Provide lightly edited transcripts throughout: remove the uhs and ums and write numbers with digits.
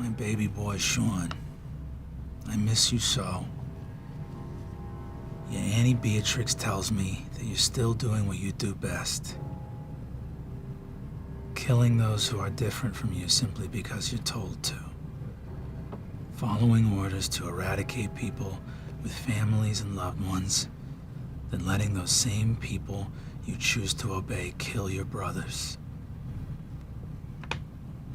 My baby boy, Sean. I miss you so. Your Auntie Beatrix tells me that you're still doing what you do best. Killing those who are different from you simply because you're told to. Following orders to eradicate people with families and loved ones, then letting those same people you choose to obey kill your brothers.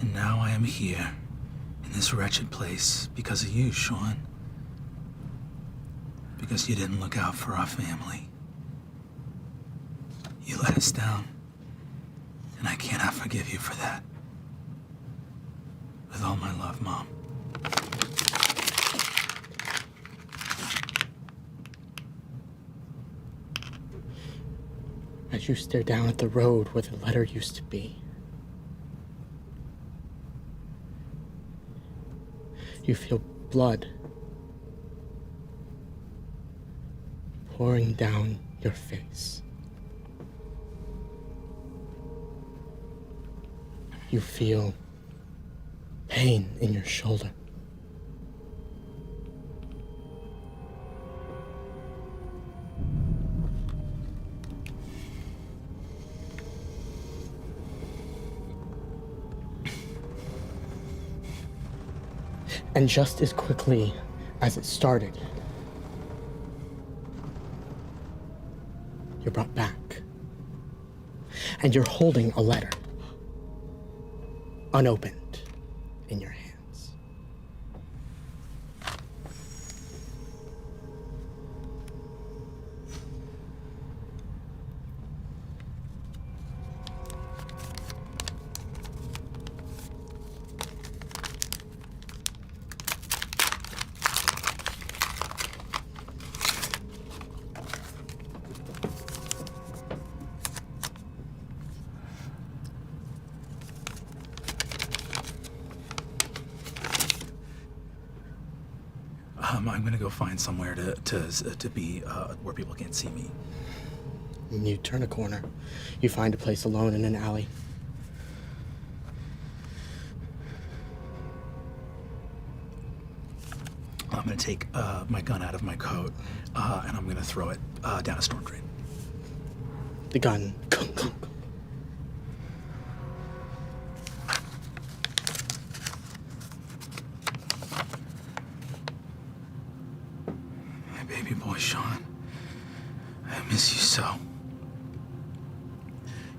And now I am here, in this wretched place, because of you, Sean. Because you didn't look out for our family. You let us down, and I cannot forgive you for that. With all my love, Mom. As you stare down at the road where the letter used to be, you feel blood pouring down your face. You feel pain in your shoulder. And just as quickly as it started, you're brought back. And you're holding a letter, unopened, in your hands. I'm gonna go find somewhere to be where people can't see me. And you turn a corner. You find a place alone in an alley. I'm gonna take my gun out of my coat, and I'm gonna throw it down a storm drain. The gun. Kunk, kunk. My baby boy, Sean. I miss you so.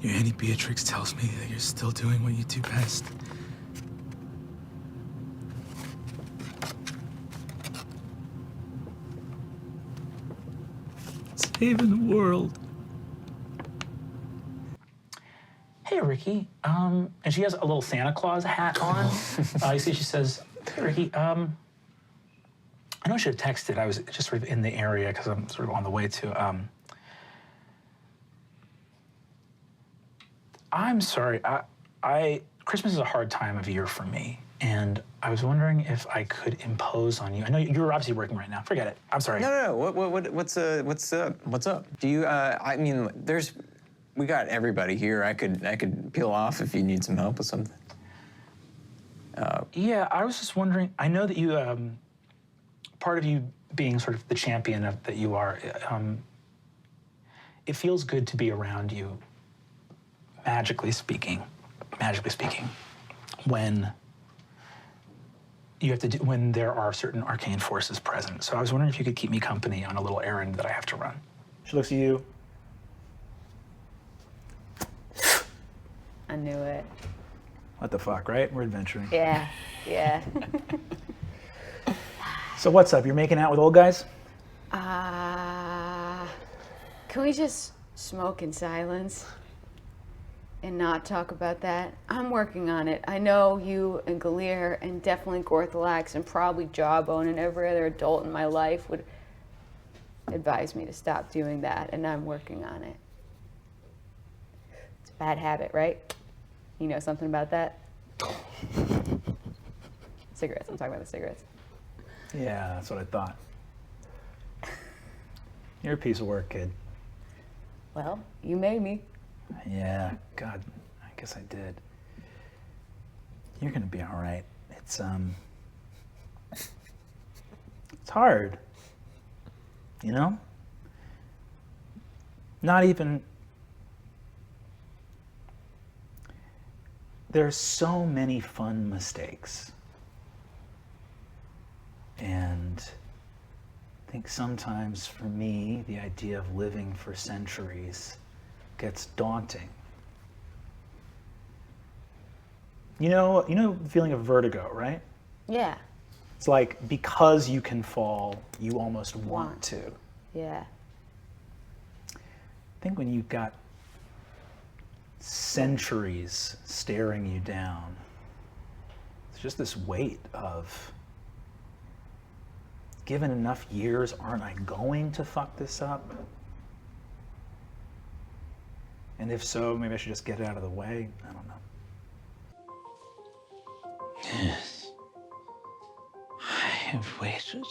Your Auntie Beatrix tells me that you're still doing what you do best. Saving the world. Hey, Ricky. And she has a little Santa Claus hat on. You see, she says, hey, Ricky, I know I should have texted. I was just sort of in the area because I'm sort of on the way to, I'm sorry. Christmas is a hard time of year for me. And I was wondering if I could impose on you. I know you're obviously working right now. Forget it. I'm sorry. No. What's up? What's up? Do you? I mean, we got everybody here. I could peel off if you need some help with something. Yeah, I was just wondering. I know that you, part of you being sort of the champion that you are. It feels good to be around you. Magically speaking, when you have to do, when there are certain arcane forces present. So I was wondering if you could keep me company on a little errand that I have to run. She looks at you. I knew it. What the fuck, right? We're adventuring. Yeah. So what's up? You're making out with old guys? Can we just smoke in silence and not talk about that? I'm working on it. I know you and Galir and definitely Gorthalax and probably Jawbone and every other adult in my life would advise me to stop doing that, and I'm working on it. It's a bad habit, right? You know something about that? Cigarettes. I'm talking about the cigarettes. Yeah, that's what I thought. You're a piece of work, kid. Well, you made me. Yeah, God, I guess I did. You're gonna be all right. It's hard, you know? Not even, there's so many fun mistakes. And I think sometimes for me, the idea of living for centuries gets daunting. You know the feeling of vertigo, right? Yeah. It's like because you can fall, you almost want to. Yeah. I think when you've got centuries staring you down, it's just this weight of, given enough years, aren't I going to fuck this up? And if so, maybe I should just get it out of the way. I don't know. Yes. I have waited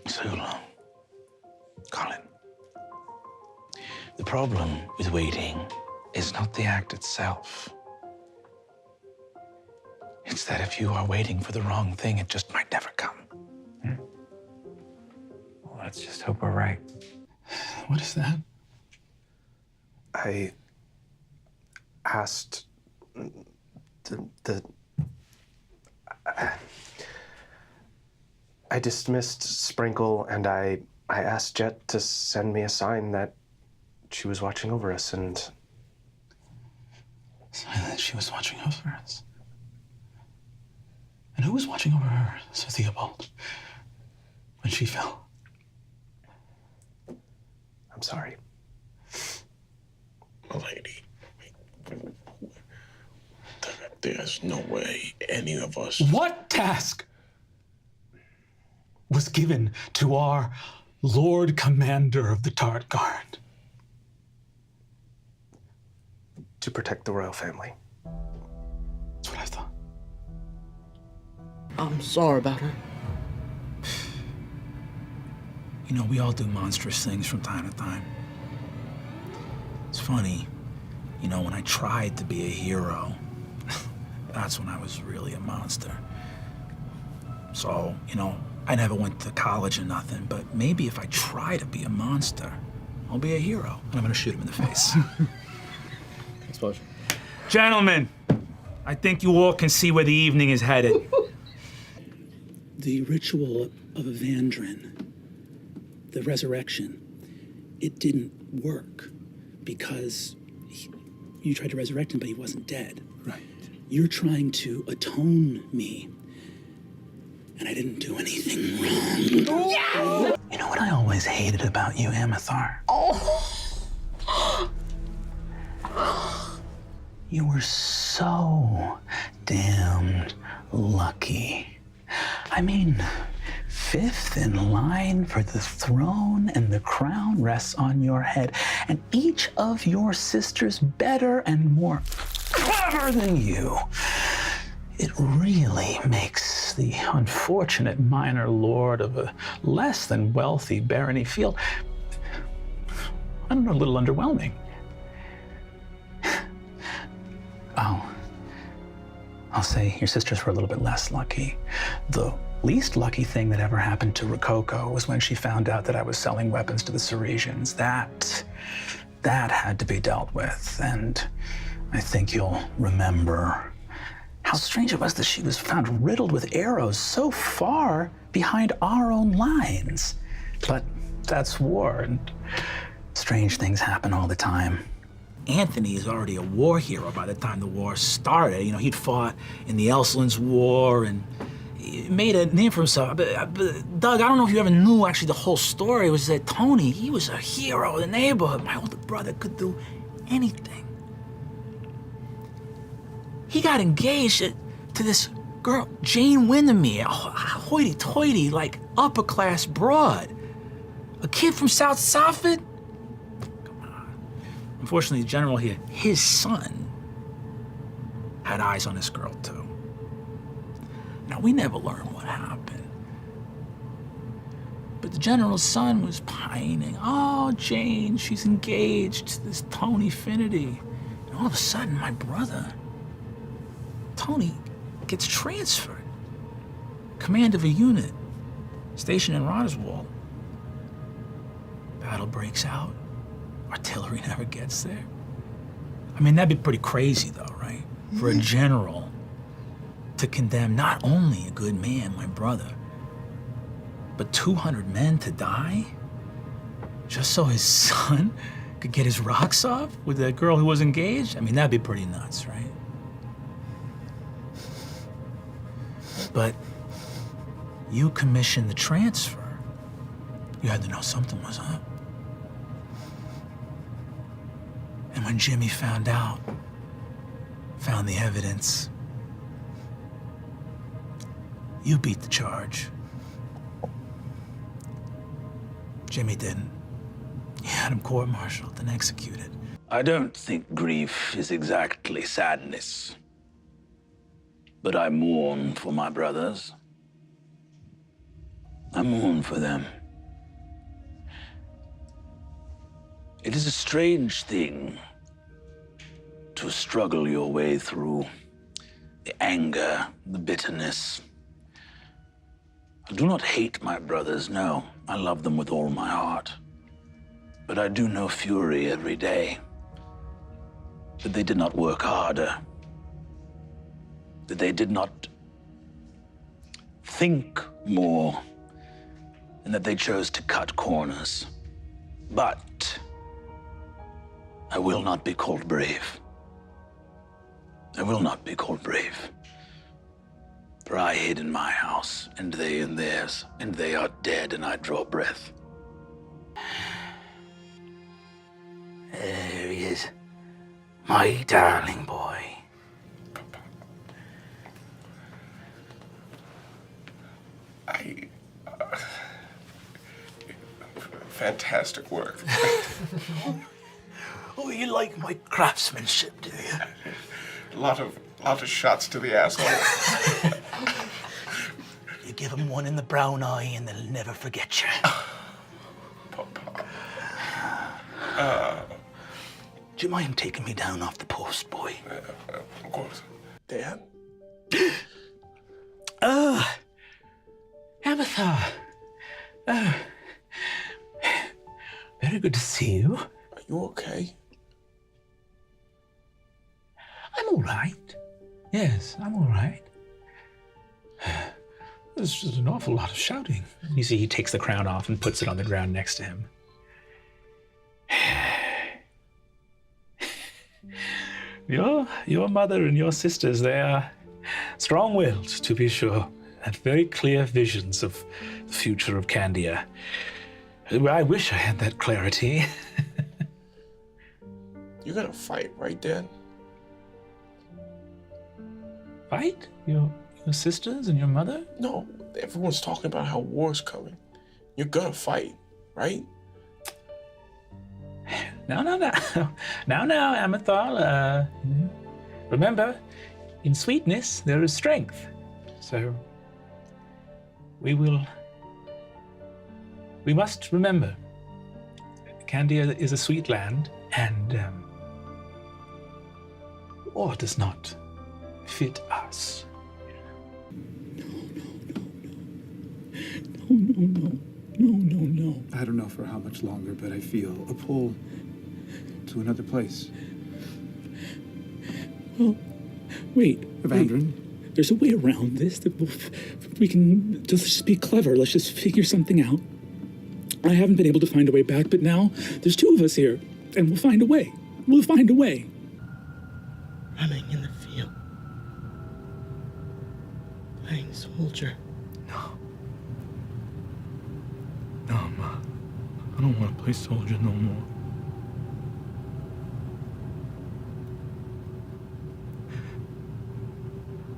so long. Colin, the problem with waiting is not the act itself. It's that if you are waiting for the wrong thing, it just might never come. Well, let's just hope we're right. What is that? I asked I dismissed Sprinkle, and I asked Jet to send me a sign that she was watching over us, and... Sign that she was watching over us? And who was watching over her, Sir Theobald, when she fell? I'm sorry. Lady, there's no way any of us... What task was given to our Lord Commander of the Tart Guard? To protect the royal family. That's what I thought. I'm sorry about her. You know, we all do monstrous things from time to time. It's funny, you know, when I tried to be a hero, that's when I was really a monster. So, you know, I never went to college or nothing, but maybe if I try to be a monster, I'll be a hero, and I'm gonna shoot him in the face. Explosion. Gentlemen, I think you all can see where the evening is headed. The ritual of Evandrin, the resurrection, it didn't work because you tried to resurrect him, but he wasn't dead. Right. You're trying to atone me, and I didn't do anything wrong. You know what I always hated about you, Amithar? You were so damned lucky. I mean, 5th in line for the throne, and the crown rests on your head, and each of your sisters better and more clever than you. It really makes the unfortunate minor lord of a less than wealthy barony feel, I don't know, a little underwhelming. I'll say your sisters were a little bit less lucky. The least lucky thing that ever happened to Rococo was when she found out that I was selling weapons to the Ceresians. That had to be dealt with, and I think you'll remember how strange it was that she was found riddled with arrows so far behind our own lines. But that's war, and strange things happen all the time. Anthony is already a war hero by the time the war started. You know, he'd fought in the Elslands War and he made a name for himself. But Doug, I don't know if you ever knew actually the whole story. It was that Tony, he was a hero of the neighborhood. My older brother could do anything. He got engaged to this girl, Jane Windermere, a hoity-toity, like upper-class broad. A kid from South Suffolk? Unfortunately, the general here, his son, had eyes on this girl too. Now, we never learned what happened. But the general's son was pining. Oh, Jane, she's engaged to this Tony Finity. And all of a sudden, my brother, Tony gets transferred. Command of a unit stationed in Roderswall. Battle breaks out. Artillery never gets there. I mean, that'd be pretty crazy, though, right? For a general to condemn not only a good man, my brother, but 200 men to die just so his son could get his rocks off with a girl who was engaged? I mean, that'd be pretty nuts, right? But you commissioned the transfer. You had to know something was up. And when Jimmy found out, found the evidence, you beat the charge. Jimmy didn't. You had him court-martialed and executed. I don't think grief is exactly sadness, but I mourn for my brothers. I mourn for them. It is a strange thing to struggle your way through the anger, the bitterness. I do not hate my brothers, no. I love them with all my heart. But I do know fury every day. That they did not work harder. That they did not think more. And that they chose to cut corners. But I will not be called brave. I will not be called brave. For I hid in my house, and they in theirs, and they are dead, and I draw breath. There he is, my darling boy. Fantastic work. Oh, you like my craftsmanship, do you? A lot of shots to the asshole. You give them one in the brown eye, and they'll never forget you. Papa. Do you mind taking me down off the post, boy? Of course. Dad? Abathar. Very good to see you. Are you okay? I'm all right. Yes, I'm all right. There's just an awful lot of shouting. You see, he takes the crown off and puts it on the ground next to him. Your mother and your sisters, they are strong-willed, to be sure, and very clear visions of the future of Candia. I wish I had that clarity. You're gonna fight, right, Dad? Fight? Your sisters and your mother? No, everyone's talking about how war's coming. You're gonna fight, right? No, Amathal. Remember, in sweetness there is strength. So we must remember, Candia is a sweet land, and war does not fit us. No. I don't know for how much longer, but I feel a pull to another place. Well, wait. Evandrin? There's a way around this. We can just be clever. Let's just figure something out. I haven't been able to find a way back, but now there's two of us here, and we'll find a way. We'll find a way. Running in the field. Playing soldier. No, Ma. I don't want to play soldier no more.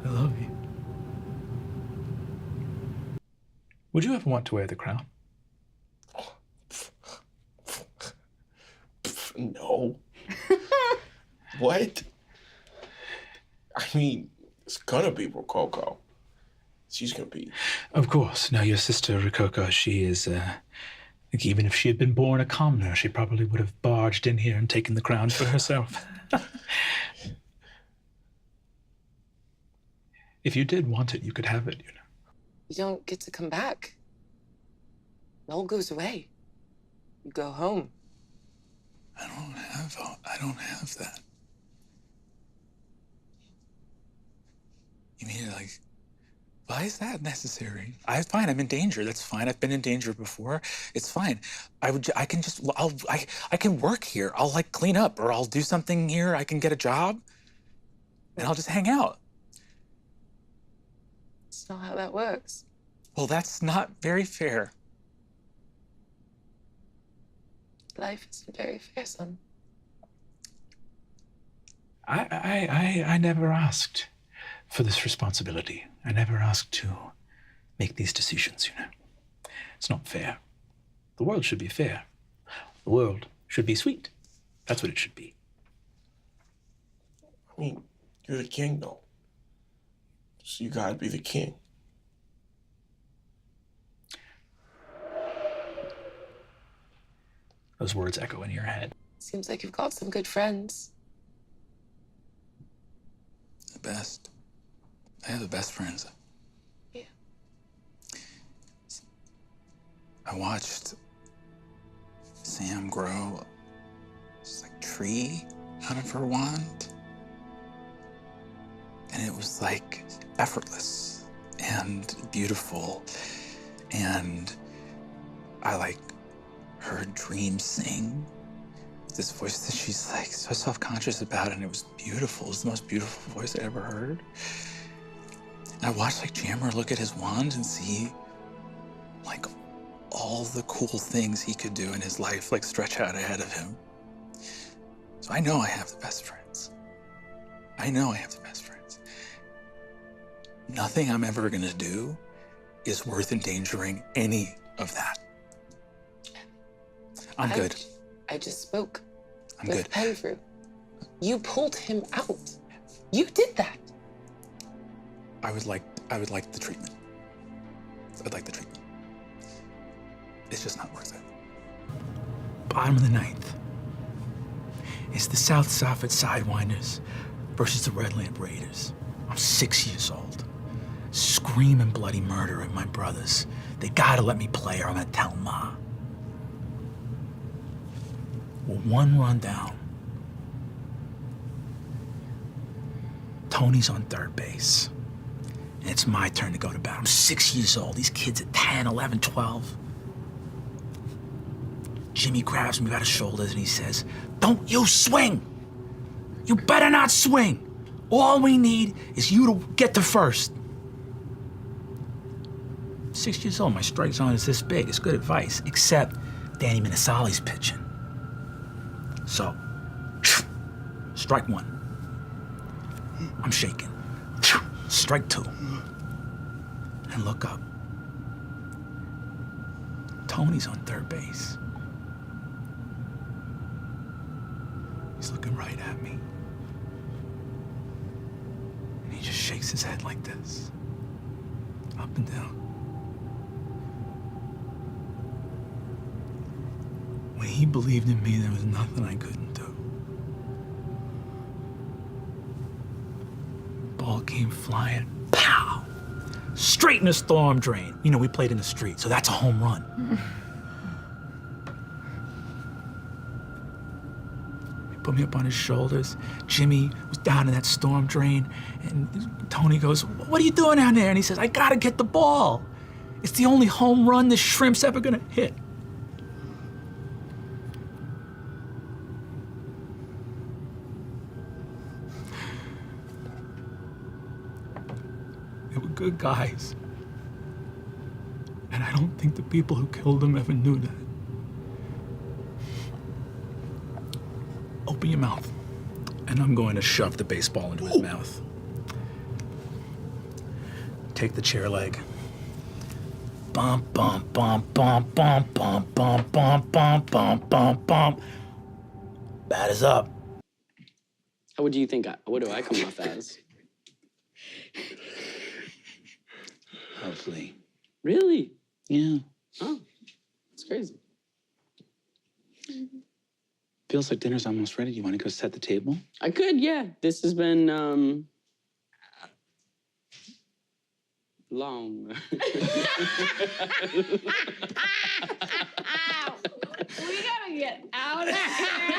I love you. Would you ever want to wear the crown? No. What? I mean, it's gonna be Rococo. She's gonna be. Of course. Now, your sister, Rococo, she is, even if she had been born a commoner, she probably would have barged in here and taken the crown for herself. If you did want it, you could have it, you know. You don't get to come back. It all goes away. You go home. I don't have that. You mean like, why is that necessary? Fine, I'm in danger. That's fine. I've been in danger before. It's fine. I can work here. I'll like clean up, or I'll do something here. I can get a job, and I'll just hang out. That's not how that works. Well, that's not very fair. Life isn't very fair, son. I never asked for this responsibility. I never asked to make these decisions, you know. It's not fair. The world should be fair. The world should be sweet. That's what it should be. I mean, you're the king, though. So you gotta be the king. Those words echo in your head. Seems like you've got some good friends. The best. I have the best friends. Yeah. I watched Sam grow this like tree out of her wand. And it was like effortless and beautiful. And I like heard Dream sing with this voice that she's like so self-conscious about, and it was beautiful. It was the most beautiful voice I ever heard. And I watched like Jammer look at his wand and see like all the cool things he could do in his life like stretch out ahead of him. So I know I have the best friends. I know I have the best friends. Nothing I'm ever gonna do is worth endangering any of that. I'm good. I just spoke I'm with good. Penfrew. You pulled him out. You did that. I would like the treatment. I'd like the treatment. It's just not worth it. Bottom of the ninth. It's the South Safford Sidewinders versus the Redland Raiders. I'm 6 years old. Screaming bloody murder at my brothers. They gotta let me play or I'm gonna tell Ma. Well, one run down. Tony's on third base. And it's my turn to go to bat. I'm 6 years old. These kids are 10, 11, 12. Jimmy grabs me by the shoulders and he says, "Don't you swing! You better not swing! All we need is you to get to first." 6 years old, my strike zone is this big. It's good advice, except Danny Minnesali's pitching. So, strike one. I'm shaking. Strike two. And look up. Tony's on third base. He's looking right at me. And he just shakes his head like this, up and down. When he believed in me, there was nothing I couldn't do. Ball came flying, pow! Straight in a storm drain. You know, we played in the street, so that's a home run. He put me up on his shoulders. Jimmy was down in that storm drain, and Tony goes, "What are you doing down there?" And he says, "I gotta get the ball. It's the only home run this shrimp's ever gonna hit." They were good guys. And I don't think the people who killed them ever knew that. Open your mouth. And I'm going to shove the baseball into his mouth. Take the chair leg. Bump, bump, bump, bump, bump, bump, bump, bump, bump, bump, bump, bump. Bat is up. What do you think? What do I come off as? Hopefully. Really? Yeah. Oh, it's crazy. Feels like dinner's almost ready. You want to go set the table? I could, yeah. This has been long. We gotta get out of here.